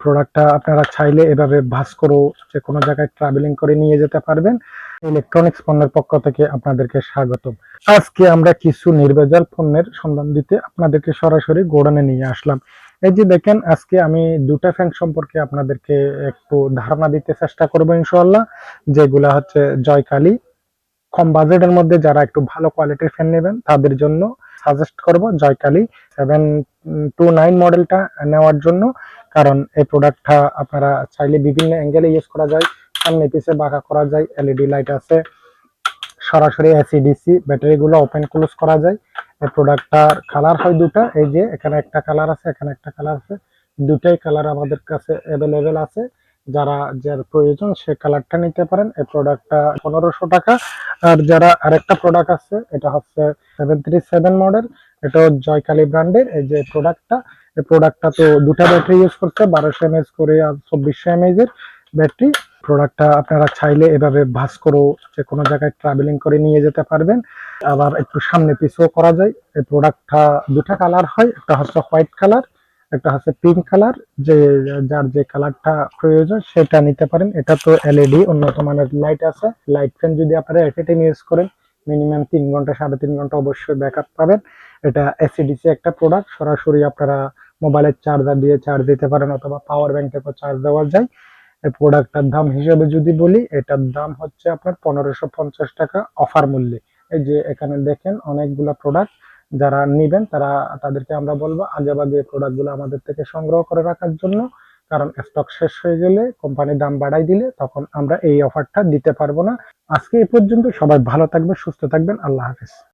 প্রোডাক্টটা আপনারা চাইলে এভাবে ভাঁজ করেও যে কোনো জায়গায় ট্রাভেলিং করে নিয়ে যেতে পারবেন। ইলেকট্রনিক্স পণ্যের পক্ষ থেকে আপনাদেরকে স্বাগতম। আজকে আমরা কিছু নির্ভেজাল পণ্যের সন্ধান দিতে আপনাদেরকে সরাসরি গোডাউনে নিয়ে আসলাম। এই যে দেখেন, আজকে আমি দুটা ফ্যান সম্পর্কে আপনাদেরকে একটু ধারণা দিতে চেষ্টা করবো ইনশাআল্লাহ, যেগুলা হচ্ছে জয়কালী। কম বাজেটের মধ্যে যারা একটু ভালো কোয়ালিটির ফ্যান নেবেন তাদের জন্য সাজেস্ট করব জয়কালী 729 মডেলটা নেওয়ার জন্য। কারণ এই প্রোডাক্টটা আপনারা চাইলে বিভিন্ন অ্যাঙ্গেলে ইউজ করা যায়, সামনে পিছে বাঁকা করা যায়, এলইডি লাইট আছে, সরাসরি এসি/ডিসি ব্যাটারিগুলো ওপেন ক্লোজ করা যায়। এই প্রোডাক্টটার কালার হয় দুটা, এই যে এখানে একটা কালার আছে, এখানে একটা কালার আছে, দুটাই কালার আমাদের কাছে অ্যাভেলেবেল আছে। যার প্রয়োজন সে কালারটা নিতে পারেন। এই প্রোডাক্টটা 1500 টাকা। আর যারা আরেকটা প্রোডাক্ট আছে, এটা হচ্ছে 737 মডেল, এটাও জয়কালী ব্র্যান্ডের। এই যে প্রোডাক্টটা, এই প্রোডাক্টটা তো দুটা ব্যাটারি ইউজ করছে, 1200 mAh করে আর 2400 mAh এর ব্যাটারি। প্রোডাক্টটা আপনারা চাইলে এভাবে ভাঁজ করেও যে কোনো জায়গায় ট্রাভেলিং করে নিয়ে যেতে পারবেন। আবার একটু সামনে পিছুও করা যায়। এই প্রোডাক্টটা দুটা কালার হয়, একটা হচ্ছে হোয়াইট কালার, একটা হচ্ছে পিঙ্ক কালার। যে যার যে কালারটা প্রয়োজন সেটা নিতে পারেন। এটা তো এলইডি উন্নত মানের লাইট আছে। লাইট ফ্যান যদি আপনারা এট এ টাইম ইউজ করেন মিনিমাম 3 ঘন্টা 3.5 ঘন্টা অবশ্যই ব্যাকআপ পাবেন। এটা এসিডিসি একটা প্রোডাক্ট, সরাসরি আপনারা মোবাইলের চার্জার দিয়ে চার্জ দিতে পারেন অথবা পাওয়ার ব্যাংক থেকেও চার্জ দেওয়া যায়। এই প্রোডাক্টটার দাম হিসেবে যদি বলি, এটার দাম হচ্ছে আপনার 1550 টাকা অফার মূল্যে। এই যে এখানে দেখেন অনেকগুলা প্রোডাক্ট, যারা নিবেন তাদেরকে আমরা বলবো আগেভাগে প্রোডাক্টগুলো আমাদের থেকে সংগ্রহ করে রাখার জন্য। কারণ স্টক শেষ হয়ে গেলে কোম্পানি দাম বাড়াই দিলে তখন আমরা এই অফারটা দিতে পারবো না। আজকে এই পর্যন্ত, সবাই ভালো থাকবেন, সুস্থ থাকবেন, আল্লাহ হাফেজ।